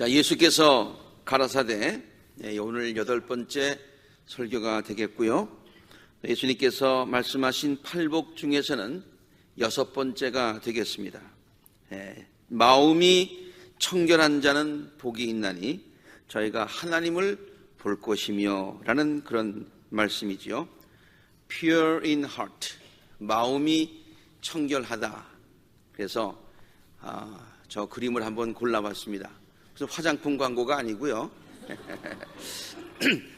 자, 예수께서 가라사대, 오늘 8번째 설교가 되겠고요. 예수님께서 말씀하신 팔복 중에서는 6번째가 되겠습니다. 마음이 청결한 자는 복이 있나니 저희가 하나님을 볼 것이며 라는 그런 말씀이지요. Pure in heart, 마음이 청결하다. 그래서 저 그림을 한번 골라봤습니다. 무슨 화장품 광고가 아니고요.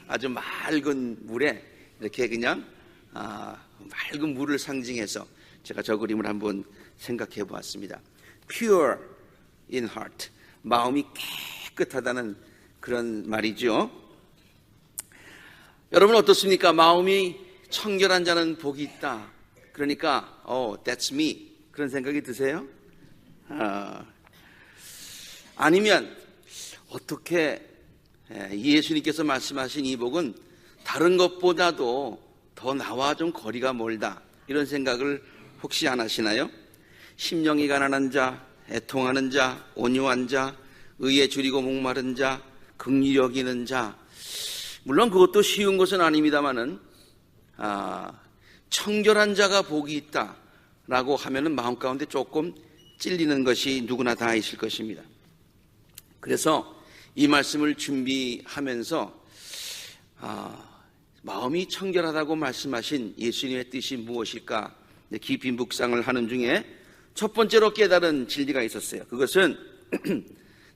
아주 맑은 물에 이렇게 그냥 맑은 물을 상징해서 제가 저 그림을 한번 생각해 보았습니다. Pure in heart, 마음이 깨끗하다는 그런 말이죠. 여러분 어떻습니까? 마음이 청결한 자는 복이 있다. 그러니까 that's me, 그런 생각이 드세요? 아니면 어떻게 예수님께서 말씀하신 이 복은 다른 것보다도 더 나와 좀 거리가 멀다, 이런 생각을 혹시 안 하시나요? 심령이 가난한 자, 애통하는 자, 온유한 자, 의에 줄이고 목마른 자, 긍휼히 여기는 자. 물론 그것도 쉬운 것은 아닙니다만은 청결한 자가 복이 있다라고 하면은 마음 가운데 조금 찔리는 것이 누구나 다 있을 것입니다. 그래서 이 말씀을 준비하면서 마음이 청결하다고 말씀하신 예수님의 뜻이 무엇일까 깊이 묵상을 하는 중에 첫 번째로 깨달은 진리가 있었어요. 그것은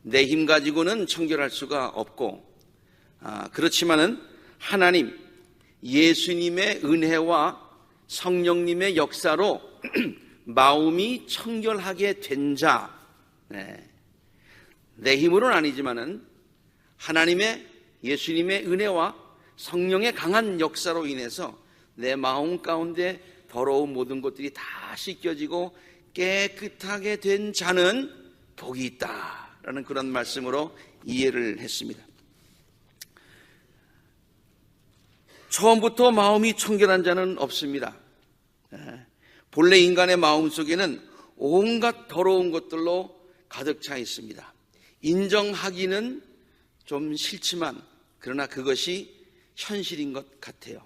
내 힘 가지고는 청결할 수가 없고, 그렇지만은 하나님, 예수님의 은혜와 성령님의 역사로 마음이 청결하게 된 자, 내 힘으로는 아니지만은 하나님의, 예수님의 은혜와 성령의 강한 역사로 인해서 내 마음 가운데 더러운 모든 것들이 다 씻겨지고 깨끗하게 된 자는 복이 있다라는 그런 말씀으로 이해를 했습니다. 처음부터 마음이 청결한 자는 없습니다. 본래 인간의 마음 속에는 온갖 더러운 것들로 가득 차 있습니다. 인정하기는 좀 싫지만 그러나 그것이 현실인 것 같아요.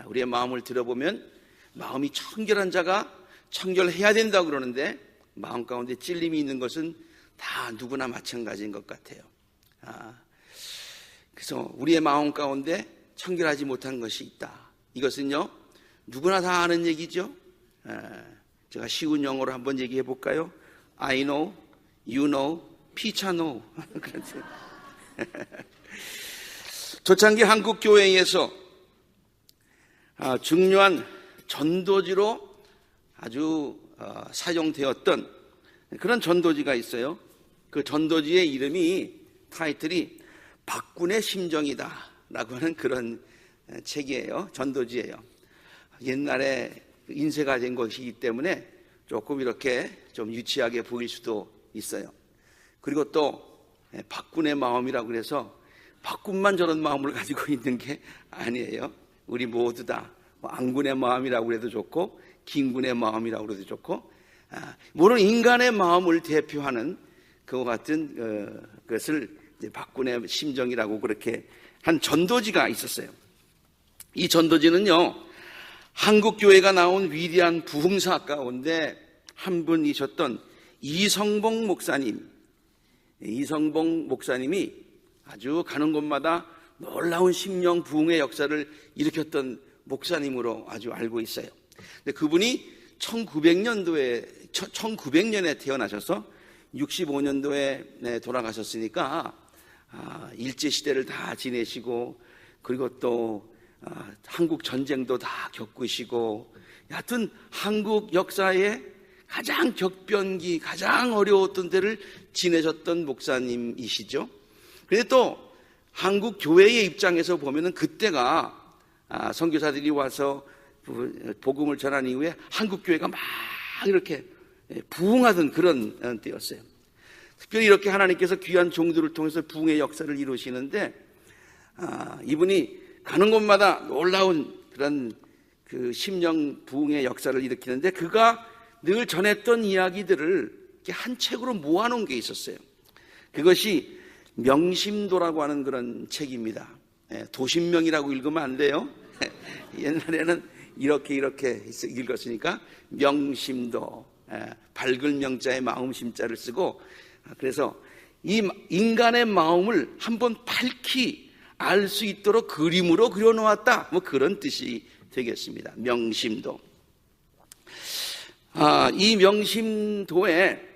우리의 마음을 들어보면 마음이 청결한 자가 청결해야 된다고 그러는데 마음 가운데 찔림이 있는 것은 다 누구나 마찬가지인 것 같아요. 그래서 우리의 마음 가운데 청결하지 못한 것이 있다. 이것은요, 누구나 다 아는 얘기죠. 제가 쉬운 영어로 한번 얘기해 볼까요? I know, you know, 피차 know. 초창기 한국 교회에서 중요한 전도지로 아주 사용되었던 그런 전도지가 있어요. 그 전도지의 이름이, 타이틀이 박군의 심정이다 라고 하는 그런 책이에요. 전도지예요. 옛날에 인쇄가 된 것이기 때문에 조금 이렇게 좀 유치하게 보일 수도 있어요. 그리고 또 박군의 마음이라고 해서 박군만 저런 마음을 가지고 있는 게 아니에요. 우리 모두 다 안군의 마음이라고 해도 좋고 김군의 마음이라고 해도 좋고, 모든 인간의 마음을 대표하는 그와 같은 것을 박군의 심정이라고 그렇게 한 전도지가 있었어요. 이 전도지는요, 한국 교회가 나온 위대한 부흥사 가운데 한 분이셨던 이성봉 목사님이 아주 가는 곳마다 놀라운 심령 부흥의 역사를 일으켰던 목사님으로 아주 알고 있어요. 근데 그분이 1900년에 태어나셔서 65년도에 돌아가셨으니까 일제시대를 다 지내시고, 그리고 또 한국 전쟁도 다 겪으시고, 여하튼 한국 역사의 가장 격변기, 가장 어려웠던 때를 지내셨던 목사님이시죠. 그런데 또 한국 교회의 입장에서 보면은 그때가 선교사들이 와서 복음을 전한 이후에 한국 교회가 막 이렇게 부흥하던 그런 때였어요. 특별히 이렇게 하나님께서 귀한 종들을 통해서 부흥의 역사를 이루시는데, 이분이 가는 곳마다 놀라운 그런 그 심령 부흥의 역사를 일으키는데, 그가 늘 전했던 이야기들을 이렇게 한 책으로 모아놓은 게 있었어요. 그것이 명심도라고 하는 그런 책입니다. 도심명이라고 읽으면 안 돼요. 옛날에는 이렇게 읽었으니까 명심도, 밝은 명자에 마음 심자를 쓰고, 그래서 이 인간의 마음을 한번 밝히 알 수 있도록 그림으로 그려놓았다, 뭐 그런 뜻이 되겠습니다. 명심도. 이 명심도에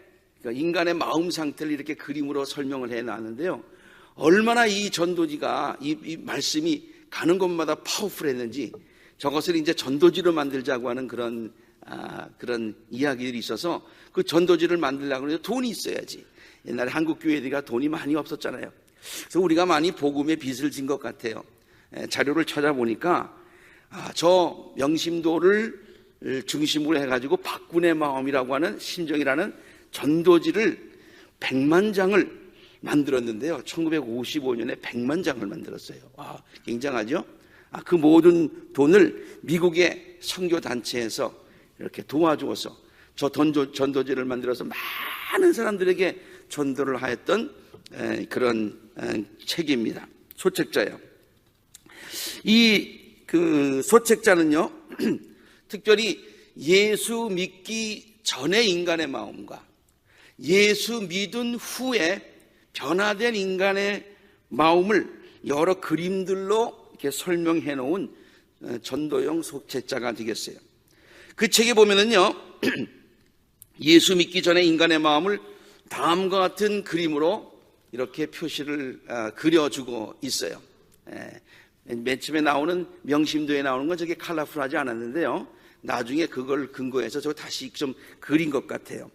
인간의 마음 상태를 이렇게 그림으로 설명을 해놨는데요, 얼마나 이 전도지가 이 말씀이 가는 곳마다 파워풀했는지, 저것을 이제 전도지로 만들자고 하는 그런 이야기들이 있어서 그 전도지를 만들려고 하는데 돈이 있어야지. 옛날에 한국 교회들이 돈이 많이 없었잖아요. 그래서 우리가 많이 복음에 빚을 진 것 같아요. 자료를 찾아보니까 저 명심도를 중심으로 해가지고 박군의 마음이라고 하는 심정이라는 전도지를 100만 장을 만들었는데요, 1955년에 100만 장을 만들었어요. 와, 굉장하죠? 그 모든 돈을 미국의 선교단체에서 이렇게 도와주어서 저 전도지를 만들어서 많은 사람들에게 전도를 하였던 그런 책입니다. 소책자예요. 그 소책자는요, 특별히 예수 믿기 전의 인간의 마음과 예수 믿은 후에 변화된 인간의 마음을 여러 그림들로 이렇게 설명해 놓은 전도용 소책자가 되겠어요. 그 책에 보면은요, 예수 믿기 전에 인간의 마음을 다음과 같은 그림으로 이렇게 표시를 그려주고 있어요. 맨 처음에 나오는 명심도에 나오는 건 저게 컬러풀하지 않았는데요, 나중에 그걸 근거해서 저 다시 좀 그린 것 같아요.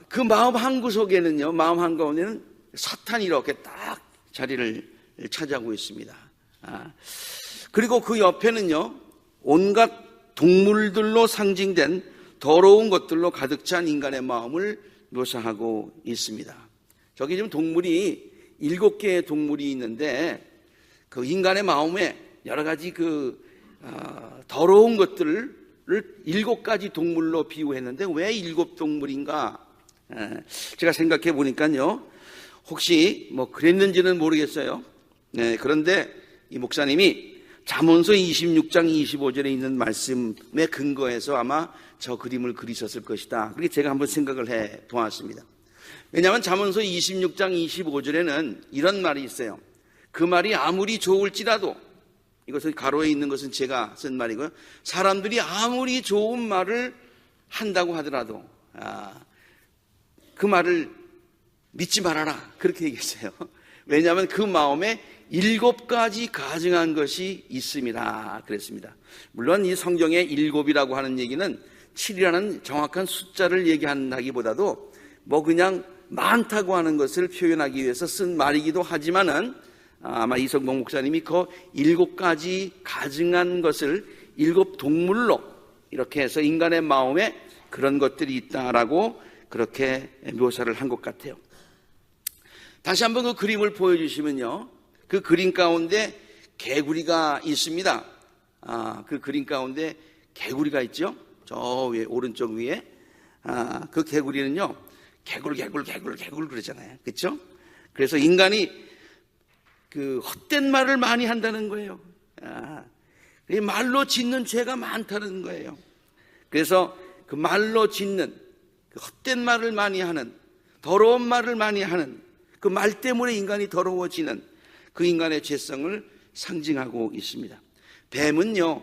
그 마음 한구석에는요, 마음 한가운데는 사탄이 이렇게 딱 자리를 차지하고 있습니다. 그리고 그 옆에는요, 온갖 동물들로 상징된 더러운 것들로 가득 찬 인간의 마음을 묘사하고 있습니다. 저기 지금 동물이 7개의 동물이 있는데, 그 인간의 마음에 여러 가지 더러운 것들을 7가지 동물로 비유했는데 왜 7동물인가? 제가 생각해 보니까요, 혹시 뭐 그랬는지는 모르겠어요. 그런데 이 목사님이 잠언서 26장 25절에 있는 말씀에 근거해서 아마 저 그림을 그리셨을 것이다, 그렇게 제가 한번 생각을 해 보았습니다. 왜냐하면 잠언서 26장 25절에는 이런 말이 있어요. 그 말이 아무리 좋을지라도, 이것은 가로에 있는 것은 제가 쓴 말이고요, 사람들이 아무리 좋은 말을 한다고 하더라도 그 말을 믿지 말아라, 그렇게 얘기했어요. 왜냐하면 그 마음에 7가지 가증한 것이 있습니다, 그랬습니다. 물론 이 성경의 7이라고 하는 얘기는 7이라는 정확한 숫자를 얘기한다기보다도 뭐 그냥 많다고 하는 것을 표현하기 위해서 쓴 말이기도 하지만은, 아마 이성봉 목사님이 그 7가지 가증한 것을 7동물로 이렇게 해서 인간의 마음에 그런 것들이 있다라고 그렇게 묘사를 한 것 같아요. 다시 한번 그 그림을 보여주시면요, 그 그림 가운데 개구리가 있습니다. 그 그림 가운데 개구리가 있죠. 저 위에, 오른쪽 위에. 그 개구리는요, 개굴 그러잖아요, 그렇죠? 그래서 인간이 그 헛된 말을 많이 한다는 거예요. 말로 짓는 죄가 많다는 거예요. 그래서 그 말로 짓는, 그 헛된 말을 많이 하는, 더러운 말을 많이 하는, 그 말 때문에 인간이 더러워지는 그 인간의 죄성을 상징하고 있습니다. 뱀은요,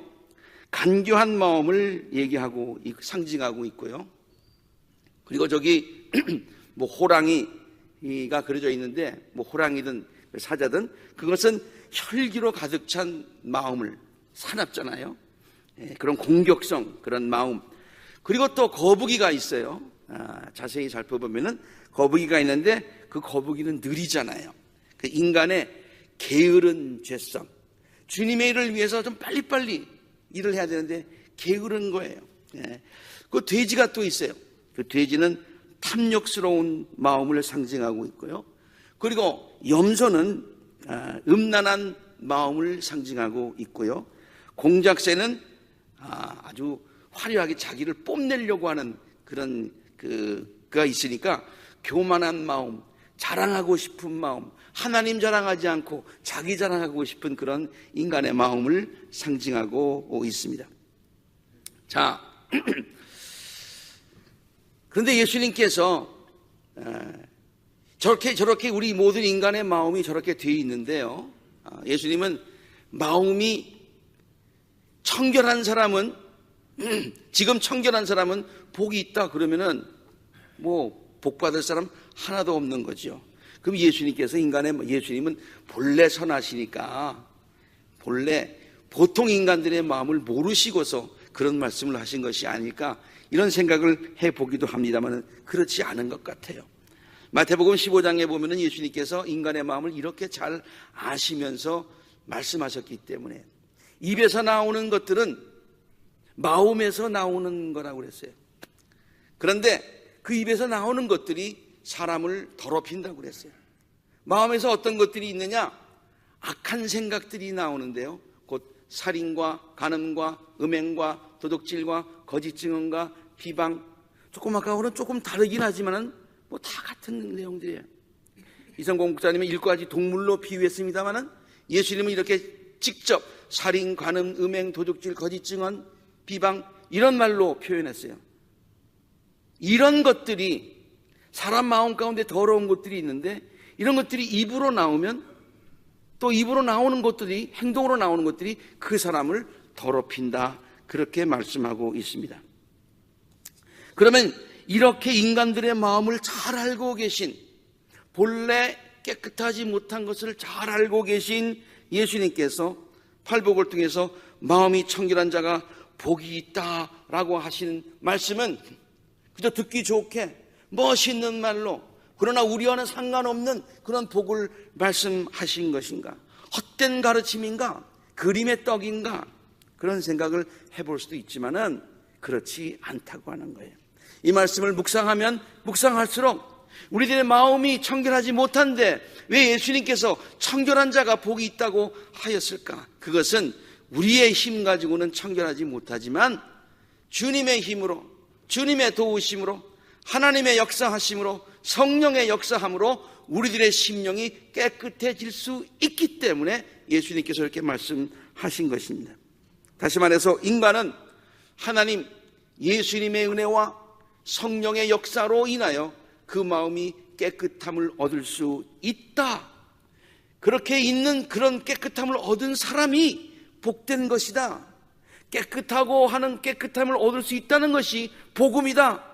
간교한 마음을 얘기하고 상징하고 있고요. 그리고 저기 뭐 호랑이가 그려져 있는데, 뭐 호랑이든 사자든 그것은 혈기로 가득 찬 마음을, 사납잖아요. 그런 공격성, 그런 마음. 그리고 또 거북이가 있어요. 자세히 살펴보면은 거북이가 있는데 그 거북이는 느리잖아요. 그 인간의 게으른 죄성, 주님의 일을 위해서 좀 빨리빨리 일을 해야 되는데 게으른 거예요. 그 돼지가 또 있어요. 그 돼지는 탐욕스러운 마음을 상징하고 있고요. 그리고 염소는 음란한 마음을 상징하고 있고요. 공작새는 아주 화려하게 자기를 뽐내려고 하는 그런 그가 있으니까 교만한 마음, 자랑하고 싶은 마음, 하나님 자랑하지 않고 자기 자랑하고 싶은 그런 인간의 마음을 상징하고 있습니다. 자, 그런데 예수님께서 저렇게 우리 모든 인간의 마음이 저렇게 되어 있는데요, 예수님은 마음이 청결한 사람은 지금 청결한 사람은 복이 있다 그러면은 뭐 복 받을 사람 하나도 없는 거죠. 그럼 예수님은 본래 선하시니까 본래 보통 인간들의 마음을 모르시고서 그런 말씀을 하신 것이 아닐까, 이런 생각을 해보기도 합니다만 그렇지 않은 것 같아요. 마태복음 15장에 보면은 예수님께서 인간의 마음을 이렇게 잘 아시면서 말씀하셨기 때문에 입에서 나오는 것들은 마음에서 나오는 거라고 그랬어요. 그런데 그 입에서 나오는 것들이 사람을 더럽힌다고 그랬어요. 마음에서 어떤 것들이 있느냐? 악한 생각들이 나오는데요, 곧 살인과 간음과 음행과 도둑질과 거짓 증언과 비방, 조금 아까와는 조금 다르긴 하지만은 뭐 다 같은 내용들이에요. 이성공 목사님은 일과지 동물로 비유했습니다만은 예수님은 이렇게 직접 살인, 간음, 음행, 도둑질, 거짓 증언, 비방, 이런 말로 표현했어요. 이런 것들이 사람 마음 가운데 더러운 것들이 있는데, 이런 것들이 입으로 나오면 또 입으로 나오는 것들이, 행동으로 나오는 것들이 그 사람을 더럽힌다, 그렇게 말씀하고 있습니다. 그러면 이렇게 인간들의 마음을 잘 알고 계신, 본래 깨끗하지 못한 것을 잘 알고 계신 예수님께서 팔복을 통해서 마음이 청결한 자가 복이 있다라고 하시는 말씀은 그저 듣기 좋게 멋있는 말로, 그러나 우리와는 상관없는 그런 복을 말씀하신 것인가, 헛된 가르침인가, 그림의 떡인가, 그런 생각을 해볼 수도 있지만은 그렇지 않다고 하는 거예요. 이 말씀을 묵상하면 묵상할수록 우리들의 마음이 청결하지 못한데 왜 예수님께서 청결한 자가 복이 있다고 하였을까? 그것은 우리의 힘 가지고는 청결하지 못하지만 주님의 힘으로, 주님의 도우심으로, 하나님의 역사하심으로, 성령의 역사함으로 우리들의 심령이 깨끗해질 수 있기 때문에 예수님께서 이렇게 말씀하신 것입니다. 다시 말해서 인간은 하나님 예수님의 은혜와 성령의 역사로 인하여 그 마음이 깨끗함을 얻을 수 있다. 그렇게 있는 그런 깨끗함을 얻은 사람이 복된 것이다. 깨끗하고 하는 깨끗함을 얻을 수 있다는 것이 복음이다.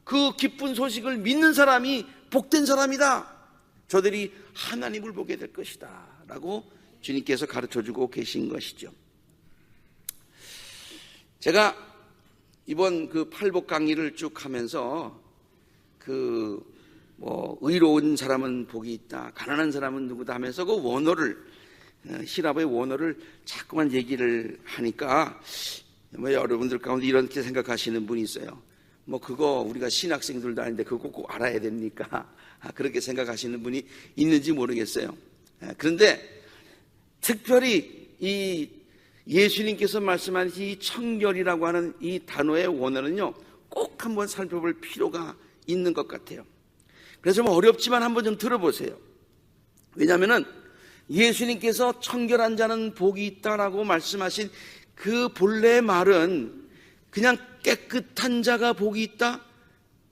그 기쁜 소식을 믿는 사람이 복된 사람이다. 저들이 하나님을 보게 될 것이다 라고 주님께서 가르쳐주고 계신 것이죠. 제가 이번 그 팔복 강의를 쭉 하면서 의로운 사람은 복이 있다, 가난한 사람은 누구다 하면서 그 원어를, 히라보의 원어를 자꾸만 얘기를 하니까 여러분들 가운데 이렇게 생각하시는 분이 있어요. 그거 우리가 신학생들도 아닌데 그거 꼭 알아야 됩니까? 그렇게 생각하시는 분이 있는지 모르겠어요. 그런데 특별히 이 예수님께서 말씀하신 이 청결이라고 하는 이 단어의 원어는요, 꼭 한번 살펴볼 필요가 있는 것 같아요. 그래서 어렵지만 한번 좀 들어보세요. 왜냐하면은 예수님께서 청결한 자는 복이 있다라고 말씀하신 그 본래의 말은 그냥 깨끗한 자가 복이 있다,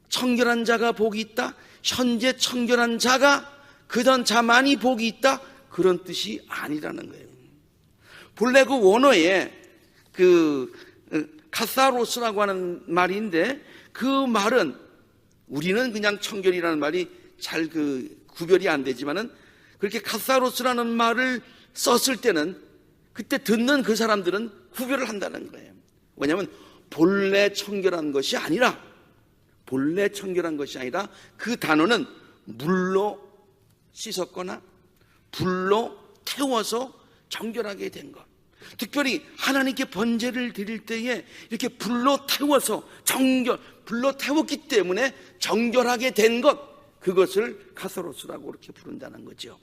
청결한 자가 복이 있다, 현재 청결한 자가 그런 자만이 복이 있다, 그런 뜻이 아니라는 거예요. 본래 그 원어에 카사로스라고 하는 말인데, 그 말은 우리는 그냥 청결이라는 말이 잘 구별이 안 되지만은 그렇게 카사로스라는 말을 썼을 때는 그때 듣는 그 사람들은 구별을 한다는 거예요. 왜냐하면 본래 청결한 것이 아니라 그 단어는 물로 씻었거나 불로 태워서 정결하게 된 것. 특별히 하나님께 번제를 드릴 때에 이렇게 불로 태웠기 때문에 정결하게 된 것, 그것을 카사로스라고 그렇게 부른다는 거죠.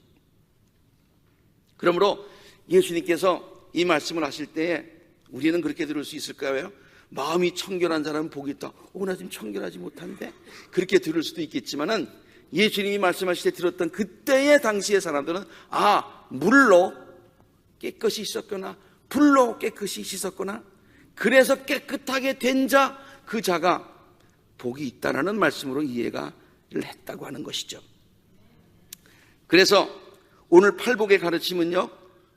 그러므로 예수님께서 이 말씀을 하실 때에 우리는 그렇게 들을 수 있을까요? 마음이 청결한 사람은 복이 있다. 나 지금 청결하지 못한데? 그렇게 들을 수도 있겠지만은 예수님이 말씀하실 때 들었던 그때의 당시의 사람들은 물로 깨끗이 씻었거나 불로 깨끗이 씻었거나 그래서 깨끗하게 된 자, 그 자가 복이 있다라는 말씀으로 이해가 했다고 하는 것이죠. 그래서 오늘 팔복의 가르침은요,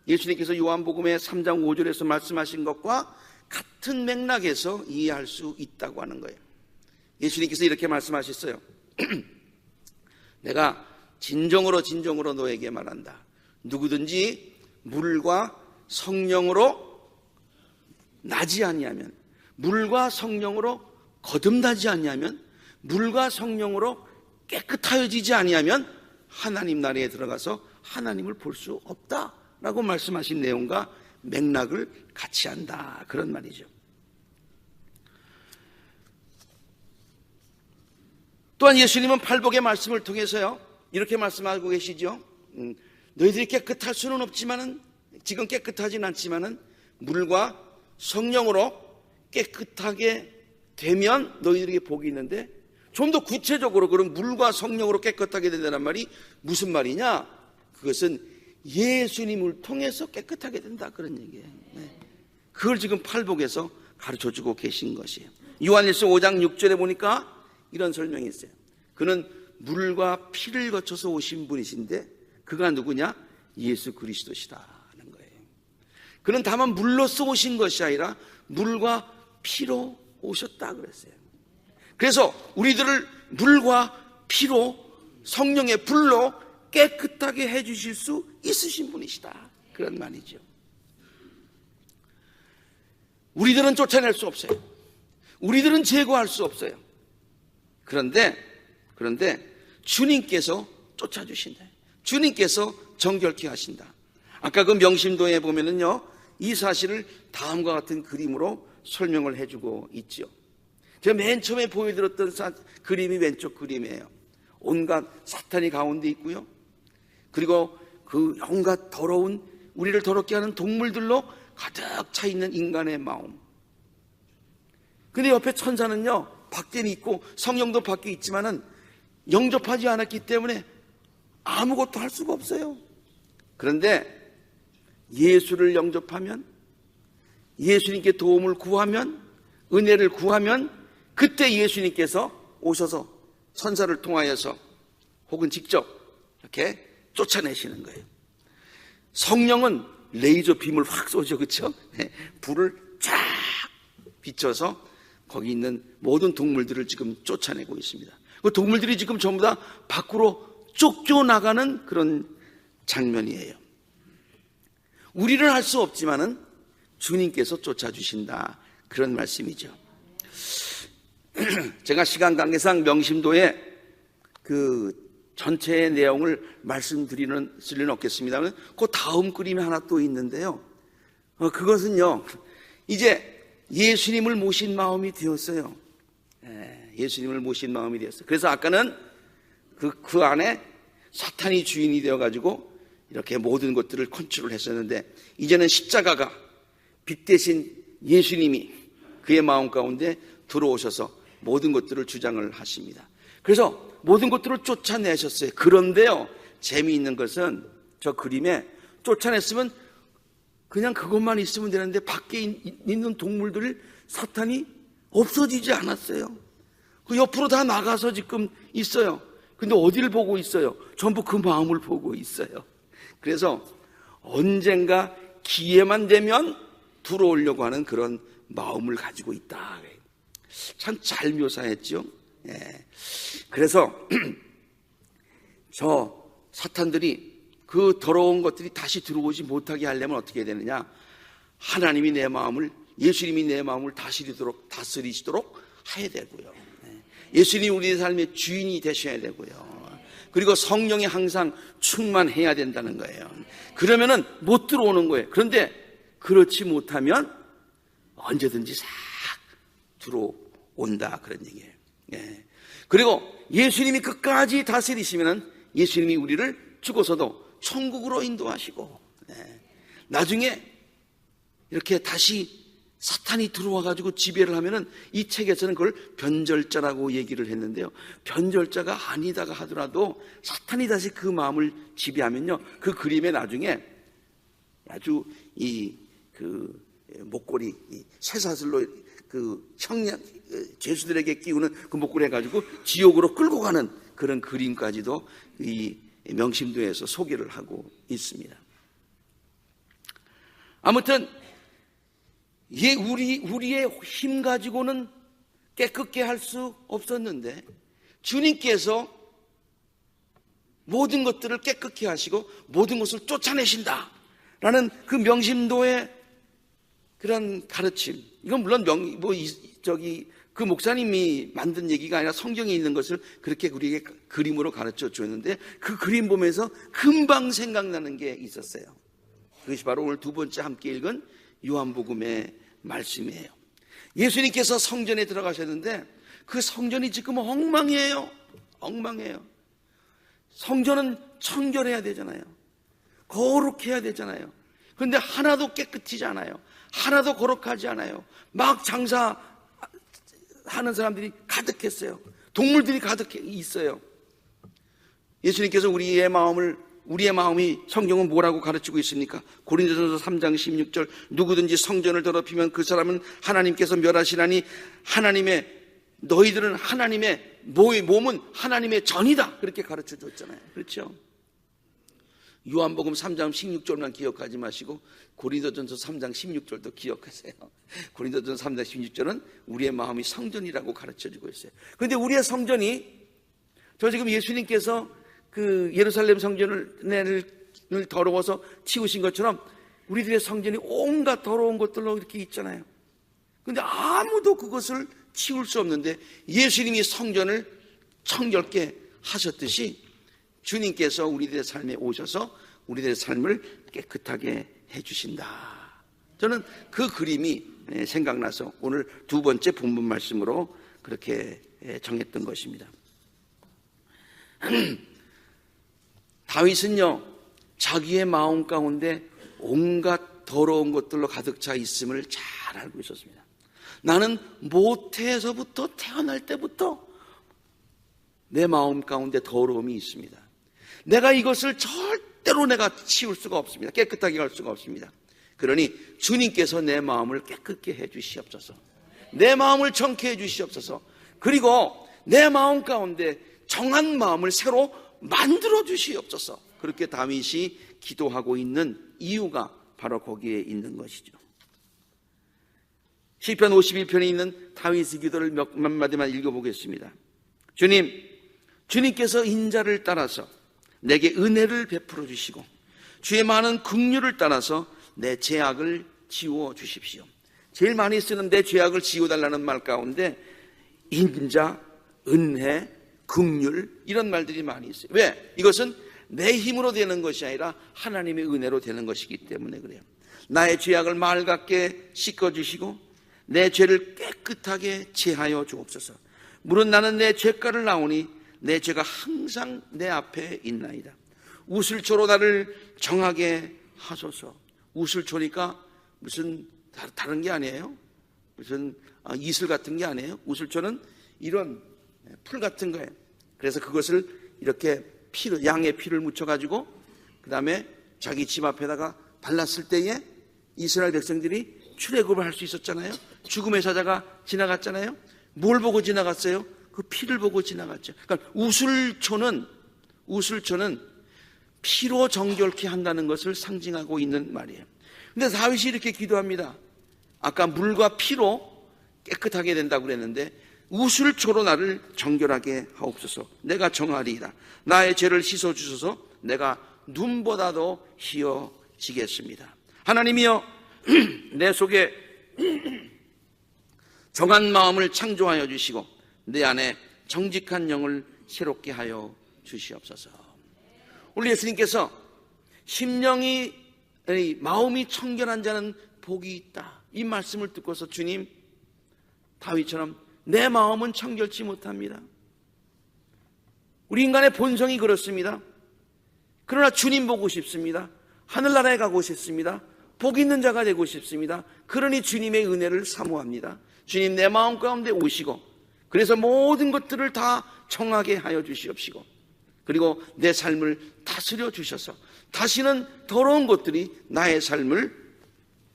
예수님께서 요한복음의 3장 5절에서 말씀하신 것과 같은 맥락에서 이해할 수 있다고 하는 거예요. 예수님께서 이렇게 말씀하셨어요. 내가 진정으로 너에게 말한다. 누구든지 물과 성령으로 나지 아니하면, 물과 성령으로 거듭나지 아니하면, 물과 성령으로 깨끗하여지지 아니하면 하나님 나라에 들어가서 하나님을 볼 수 없다라고 말씀하신 내용과 맥락을 같이 한다, 그런 말이죠. 또한 예수님은 팔복의 말씀을 통해서요, 이렇게 말씀하고 계시죠. 너희들이 깨끗할 수는 없지만은, 지금 깨끗하진 않지만은 물과 성령으로 깨끗하게 되면 너희들에게 복이 있는데, 좀 더 구체적으로 그럼 물과 성령으로 깨끗하게 된다는 말이 무슨 말이냐? 그것은 예수님을 통해서 깨끗하게 된다, 그런 얘기예요. 그걸 지금 팔복에서 가르쳐주고 계신 것이에요. 요한일서 5장 6절에 보니까 이런 설명이 있어요. 그는 물과 피를 거쳐서 오신 분이신데 그가 누구냐? 예수 그리스도시다 하는 거예요. 그는 다만 물로써 오신 것이 아니라 물과 피로 오셨다 그랬어요. 그래서 우리들을 물과 피로, 성령의 불로 깨끗하게 해주실 수 있으신 분이시다, 그런 말이죠. 우리들은 쫓아낼 수 없어요. 우리들은 제거할 수 없어요. 그런데 주님께서 쫓아주신다. 주님께서 정결케 하신다. 아까 그 명심도에 보면은요, 이 사실을 다음과 같은 그림으로 설명을 해주고 있죠. 제가 맨 처음에 보여드렸던 그림이 왼쪽 그림이에요. 온갖 사탄이 가운데 있고요. 그리고 그 온갖 더러운, 우리를 더럽게 하는 동물들로 가득 차 있는 인간의 마음. 근데 옆에 천사는요, 밖에 있고 성령도 밖에 있지만은 영접하지 않았기 때문에 아무것도 할 수가 없어요. 그런데 예수를 영접하면, 예수님께 도움을 구하면, 은혜를 구하면, 그때 예수님께서 오셔서 천사를 통하여서 혹은 직접 이렇게 쫓아내시는 거예요. 성령은 레이저 빔을 확 쏘죠, 그렇죠? 불을 쫙 비춰서 거기 있는 모든 동물들을 지금 쫓아내고 있습니다. 그 동물들이 지금 전부 다 밖으로 쫓겨나가는 그런 장면이에요. 우리는 할 수 없지만은 주님께서 쫓아주신다, 그런 말씀이죠. 제가 시간 관계상 명심도의 그 전체의 내용을 말씀드리는 수는 없겠습니다만, 그 다음 그림이 하나 또 있는데요. 그것은요, 이제 예수님을 모신 마음이 되었어요. 예수님을 모신 마음이 되었어요. 그래서 아까는 그 안에 사탄이 주인이 되어가지고 이렇게 모든 것들을 컨트롤 했었는데, 이제는 십자가가 빛 대신 예수님이 그의 마음 가운데 들어오셔서 모든 것들을 주장을 하십니다. 그래서 모든 것들을 쫓아내셨어요. 그런데요, 재미있는 것은 저 그림에 쫓아냈으면 그냥 그것만 있으면 되는데 밖에 있는 동물들 사탄이 없어지지 않았어요. 그 옆으로 다 나가서 지금 있어요. 근데 어디를 보고 있어요? 전부 그 마음을 보고 있어요. 그래서 언젠가 기회만 되면 들어오려고 하는 그런 마음을 가지고 있다. 참 잘 묘사했죠. 그래서 저 사탄들이 그 더러운 것들이 다시 들어오지 못하게 하려면 어떻게 해야 되느냐? 하나님이 내 마음을, 예수님이 내 마음을 다스리시도록 해야 되고요. 예수님이 우리의 삶의 주인이 되셔야 되고요. 그리고 성령이 항상 충만해야 된다는 거예요. 그러면은 못 들어오는 거예요. 그런데 그렇지 못하면 언제든지 싹 들어온다, 그런 얘기예요. 그리고 예수님이 끝까지 다스리시면은 예수님이 우리를 죽어서도 천국으로 인도하시고, 나중에 이렇게 다시 사탄이 들어와 가지고 지배를 하면은 이 책에서는 그걸 변절자라고 얘기를 했는데요. 변절자가 아니다가 하더라도 사탄이 다시 그 마음을 지배하면요, 그 그림에 나중에 아주 그 목걸이 쇠사슬로 그 형량 죄수들에게 끼우는 그 목걸이 해가지고 지옥으로 끌고 가는 그런 그림까지도 이 명심도에서 소개를 하고 있습니다. 아무튼 우리의 힘 가지고는 깨끗게 할 수 없었는데 주님께서 모든 것들을 깨끗게 하시고 모든 것을 쫓아내신다라는 그 명심도의 그런 가르침, 이건 물론 그 목사님이 만든 얘기가 아니라 성경에 있는 것을 그렇게 우리에게 그림으로 가르쳐 줬는데, 그 그림 보면서 금방 생각나는 게 있었어요. 그것이 바로 오늘 두 번째 함께 읽은 요한복음의 말씀이에요. 예수님께서 성전에 들어가셨는데 그 성전이 지금 엉망이에요. 엉망이에요. 성전은 청결해야 되잖아요. 거룩해야 되잖아요. 그런데 하나도 깨끗하지 않아요. 하나도 거룩하지 않아요. 막 장사하는 사람들이 가득했어요. 동물들이 가득 있어요. 예수님께서 우리의 마음이 성경은 뭐라고 가르치고 있습니까? 고린도전서 3장 16절, 누구든지 성전을 더럽히면 그 사람은 하나님께서 멸하시나니 너희들은 하나님의 몸은 하나님의 전이다, 그렇게 가르쳐 줬잖아요. 그렇죠? 요한복음 3장 16절만 기억하지 마시고 고린도전서 3장 16절도 기억하세요. 고린도전서 3장 16절은 우리의 마음이 성전이라고 가르쳐주고 있어요. 그런데 우리의 성전이, 저 지금 예수님께서 그 예루살렘 성전을 더러워서 치우신 것처럼 우리들의 성전이 온갖 더러운 것들로 이렇게 있잖아요. 그런데 아무도 그것을 치울 수 없는데 예수님이 성전을 청결케 하셨듯이 주님께서 우리들의 삶에 오셔서 우리들의 삶을 깨끗하게 해주신다. 저는 그 그림이 생각나서 오늘 두 번째 본문 말씀으로 그렇게 정했던 것입니다. 다윗은요, 자기의 마음 가운데 온갖 더러운 것들로 가득 차 있음을 잘 알고 있었습니다. 나는 모태에서부터, 태어날 때부터 내 마음 가운데 더러움이 있습니다. 내가 이것을 절대로 내가 치울 수가 없습니다. 깨끗하게 할 수가 없습니다. 그러니 주님께서 내 마음을 깨끗게 해 주시옵소서. 내 마음을 정케 해 주시옵소서. 그리고 내 마음 가운데 정한 마음을 새로 만들어 주시옵소서. 그렇게 다윗이 기도하고 있는 이유가 바로 거기에 있는 것이죠. 시편 51편에 있는 다윗의 기도를 몇 마디만 읽어보겠습니다. 주님께서 인자를 따라서 내게 은혜를 베풀어 주시고 주의 많은 긍휼을 따라서 내 죄악을 지워 주십시오. 제일 많이 쓰는 내 죄악을 지워달라는 말 가운데 인자, 은혜, 긍휼, 이런 말들이 많이 있어요. 왜? 이것은 내 힘으로 되는 것이 아니라 하나님의 은혜로 되는 것이기 때문에 그래요. 나의 죄악을 맑게 씻어주시고 내 죄를 깨끗하게 제하여 주옵소서. 물은 나는 내 죄가를 나오니 내 죄가 항상 내 앞에 있나이다. 우슬초로 나를 정하게 하소서. 우슬초니까 무슨 다른 게 아니에요. 무슨 이슬 같은 게 아니에요. 우슬초는 이런 풀 같은 거예요. 그래서 그것을 이렇게 양의 피를 묻혀가지고 그 다음에 자기 집 앞에다가 발랐을 때에 이스라엘 백성들이 출애굽을 할 수 있었잖아요. 죽음의 사자가 지나갔잖아요. 뭘 보고 지나갔어요? 그 피를 보고 지나갔죠. 그러니까 우슬초는 피로 정결케 한다는 것을 상징하고 있는 말이에요. 근데 다윗이 이렇게 기도합니다. 아까 물과 피로 깨끗하게 된다고 그랬는데 우슬초로 나를 정결하게 하옵소서. 내가 정하리이다. 나의 죄를 씻어주소서. 내가 눈보다도 희어지겠습니다. 하나님이여, 내 속에 정한 마음을 창조하여 주시고 내 안에 정직한 영을 새롭게 하여 주시옵소서. 오늘 예수님께서 심령이 마음이 청결한 자는 복이 있다, 이 말씀을 듣고서 주님, 다윗처럼 내 마음은 청결치 못합니다. 우리 인간의 본성이 그렇습니다. 그러나 주님 보고 싶습니다. 하늘나라에 가고 싶습니다. 복 있는 자가 되고 싶습니다. 그러니 주님의 은혜를 사모합니다. 주님 내 마음 가운데 오시고 그래서 모든 것들을 다 청하게 하여 주시옵시고 그리고 내 삶을 다스려 주셔서 다시는 더러운 것들이 나의 삶을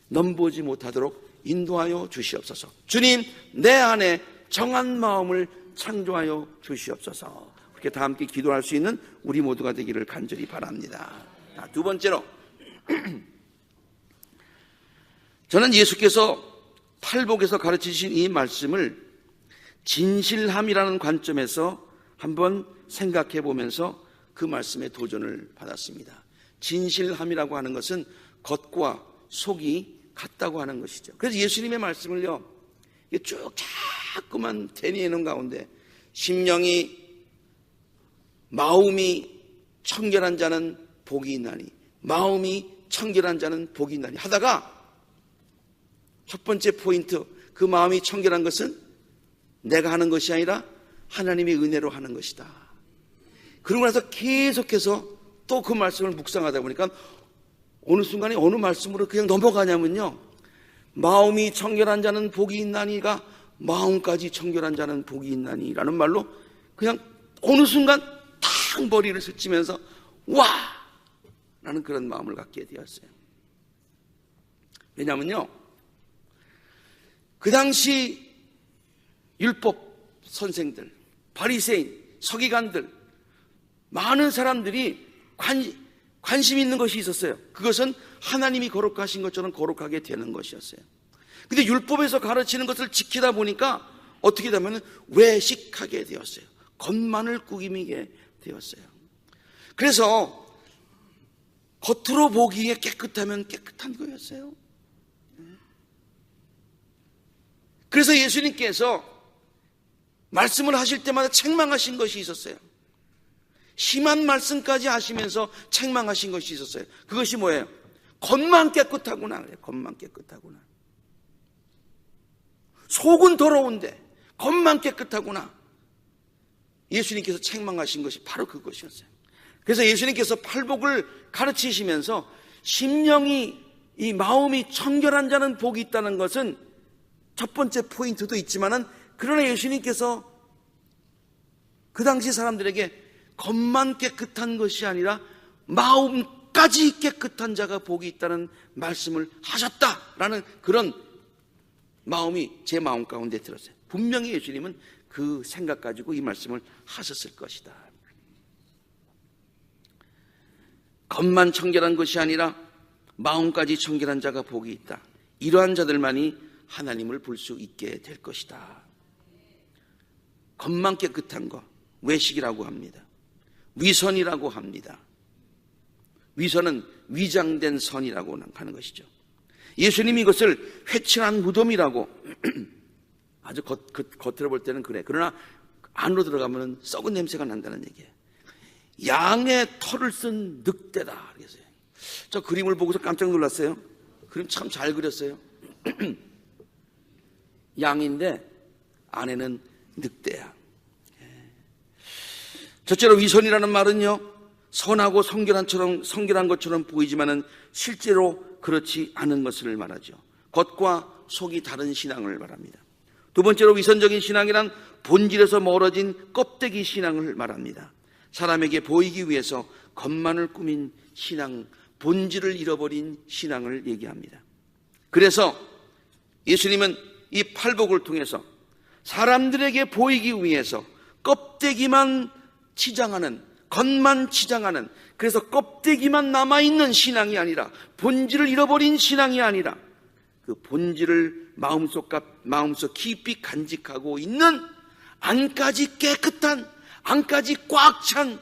넘보지 못하도록 인도하여 주시옵소서. 주님 내 안에 정한 마음을 창조하여 주시옵소서. 그렇게 다 함께 기도할 수 있는 우리 모두가 되기를 간절히 바랍니다. 자, 두 번째로 저는 예수께서 팔복에서 가르치신 이 말씀을 진실함이라는 관점에서 한번 생각해 보면서 그 말씀에 도전을 받았습니다. 진실함이라고 하는 것은 겉과 속이 같다고 하는 것이죠. 그래서 예수님의 말씀을요 쭉 자꾸만 되뇌는 가운데 심령이 마음이 청결한 자는 복이 있나니 마음이 청결한 자는 복이 있나니 하다가 첫 번째 포인트, 그 마음이 청결한 것은 내가 하는 것이 아니라 하나님의 은혜로 하는 것이다. 그러고 나서 계속해서 또 그 말씀을 묵상하다 보니까 어느 순간에 어느 말씀으로 그냥 넘어가냐면요, 마음이 청결한 자는 복이 있나니가 마음까지 청결한 자는 복이 있나니라는 말로 그냥 어느 순간 탁 머리를 스치면서 와! 라는 그런 마음을 갖게 되었어요. 왜냐면요, 그 당시 율법 선생들, 바리새인, 서기관들, 많은 사람들이 관심 있는 것이 있었어요. 그것은 하나님이 거룩하신 것처럼 거룩하게 되는 것이었어요. 근데 율법에서 가르치는 것을 지키다 보니까 어떻게 되면 외식하게 되었어요. 겉만을 꾸미게 되었어요. 그래서 겉으로 보기에 깨끗하면 깨끗한 거였어요. 그래서 예수님께서 말씀을 하실 때마다 책망하신 것이 있었어요. 심한 말씀까지 하시면서 책망하신 것이 있었어요. 그것이 뭐예요? 겉만 깨끗하구나. 겉만 깨끗하구나. 속은 더러운데 겉만 깨끗하구나. 예수님께서 책망하신 것이 바로 그것이었어요. 그래서 예수님께서 팔복을 가르치시면서 심령이, 이 마음이 청결한 자는 복이 있다는 것은 첫 번째 포인트도 있지만은, 그러나 예수님께서 그 당시 사람들에게 겉만 깨끗한 것이 아니라 마음까지 깨끗한 자가 복이 있다는 말씀을 하셨다라는 그런 마음이 제 마음 가운데 들었어요. 분명히 예수님은 그 생각 가지고 이 말씀을 하셨을 것이다. 겉만 청결한 것이 아니라 마음까지 청결한 자가 복이 있다. 이러한 자들만이 하나님을 볼 수 있게 될 것이다. 겉만 깨끗한 거 외식이라고 합니다. 위선이라고 합니다. 위선은 위장된 선이라고 하는 것이죠. 예수님이 이것을 회칠한 무덤이라고 아주 겉으로 볼 때는 그래. 그러나 안으로 들어가면 썩은 냄새가 난다는 얘기예요. 양의 털을 쓴 늑대다. 그랬어요. 저 그림을 보고서 깜짝 놀랐어요. 그림 참 잘 그렸어요. 양인데 안에는 늑대야. 첫째로 위선이라는 말은요, 선하고 성결한 것처럼 보이지만은 실제로 그렇지 않은 것을 말하죠. 겉과 속이 다른 신앙을 말합니다. 두 번째로 위선적인 신앙이란 본질에서 멀어진 껍데기 신앙을 말합니다. 사람에게 보이기 위해서 겉만을 꾸민 신앙, 본질을 잃어버린 신앙을 얘기합니다. 그래서 예수님은 이 팔복을 통해서 사람들에게 보이기 위해서 껍데기만 치장하는, 겉만 치장하는, 그래서 껍데기만 남아있는 신앙이 아니라, 본질을 잃어버린 신앙이 아니라 그 본질을 마음속 깊이 간직하고 있는 안까지 깨끗한, 안까지 꽉 찬,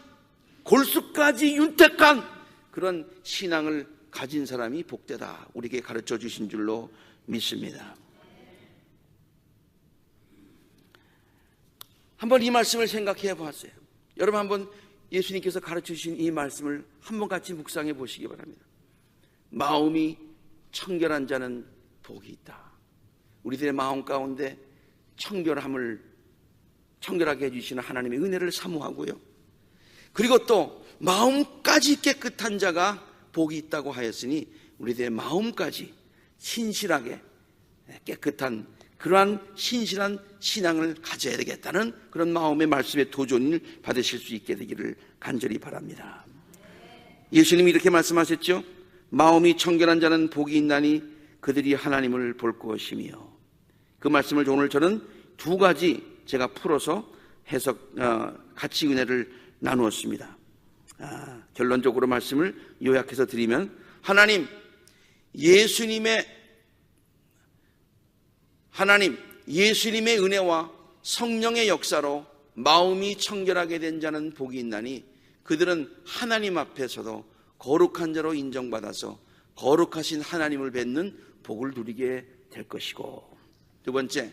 골수까지 윤택한 그런 신앙을 가진 사람이 복되다, 우리에게 가르쳐 주신 줄로 믿습니다. 한번 이 말씀을 생각해 보았어요. 여러분 한번 예수님께서 가르쳐 주신 이 말씀을 한번 같이 묵상해 보시기 바랍니다. 마음이 청결한 자는 복이 있다. 우리들의 마음 가운데 청결하게 해주시는 하나님의 은혜를 사모하고요. 그리고 또 마음까지 깨끗한 자가 복이 있다고 하였으니 우리들의 마음까지 신실하게 깨끗한 그러한 신실한 신앙을 가져야 되겠다는 그런 마음의 말씀의 도전을 받으실 수 있게 되기를 간절히 바랍니다. 예수님이 이렇게 말씀하셨죠. 마음이 청결한 자는 복이 있나니 그들이 하나님을 볼 것이며. 그 말씀을 오늘 저는 두 가지 제가 풀어서 해석 같이 은혜를 나누었습니다. 결론적으로 말씀을 요약해서 드리면, 하나님 예수님의 은혜와 성령의 역사로 마음이 청결하게 된 자는 복이 있나니 그들은 하나님 앞에서도 거룩한 자로 인정받아서 거룩하신 하나님을 뵙는 복을 누리게 될 것이고, 두 번째,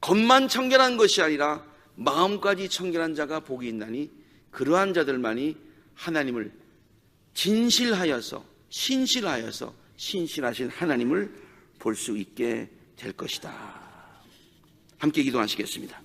겉만 청결한 것이 아니라 마음까지 청결한 자가 복이 있나니 그러한 자들만이 하나님을 진실하여서 신실하여서 신실하신 하나님을 볼 수 있게 될 것이다. 함께 기도하시겠습니다.